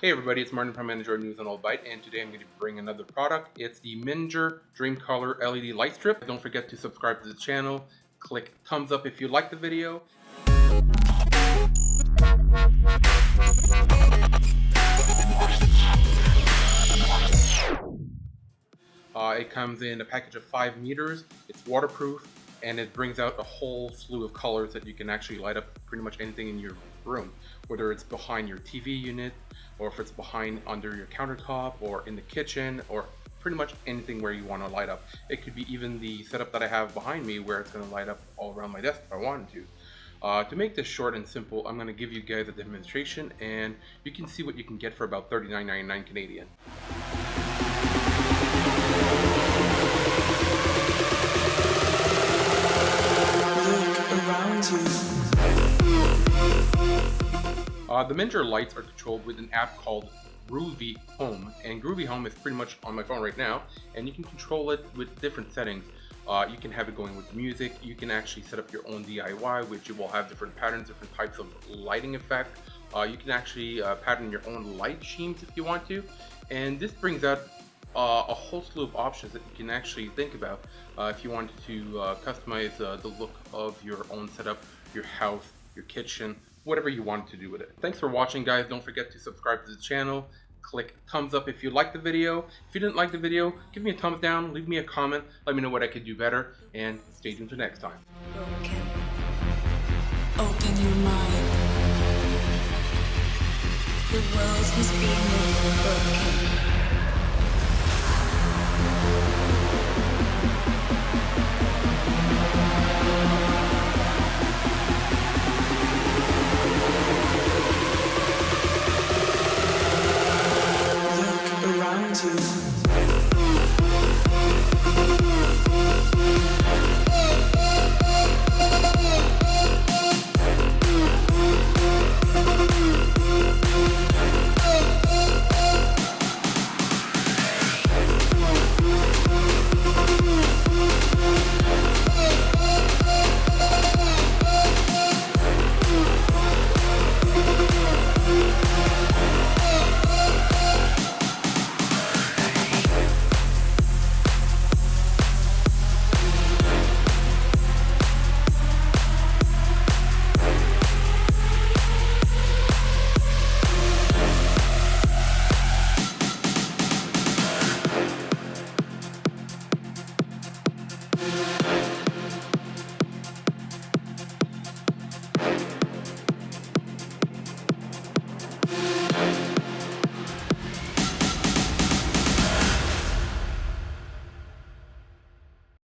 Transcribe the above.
Hey everybody, it's Martin from Manager News and Old Byte, and today I'm going to bring another product. It's the Minger Dreamcolor LED light strip. Don't forget to subscribe to the channel, click thumbs up if you like the video. It comes in a package of 5 meters, it's waterproof, and it brings out a whole slew of colors that you can actually light up pretty much anything in your room, whether it's behind your TV unit, or if it's behind under your countertop, or in the kitchen, or pretty much anything where you want to light up. It could be even the setup that I have behind me where it's going to light up all around my desk if I wanted to. To make this short and simple, I'm going to give you guys a demonstration, and you can see what you can get for about $39.99 Canadian. The Minger lights are controlled with an app called Groovy Home, and Groovy Home is pretty much on my phone right now, and you can control it with different settings. You can have it going with music. You can actually set up your own DIY, which will have different patterns, different types of lighting effect. You can actually pattern your own light schemes if you want to, and this brings out a whole slew of options that you can actually think about if you wanted to customize the look of your own setup, your house, your kitchen, whatever you want to do with it. Thanks for watching, guys. Don't forget to subscribe to the channel. Click thumbs up if you liked the video. If you didn't like the video, give me a thumbs down, leave me a comment, let me know what I could do better, and stay tuned for next time. Open your mind. The world has been broken.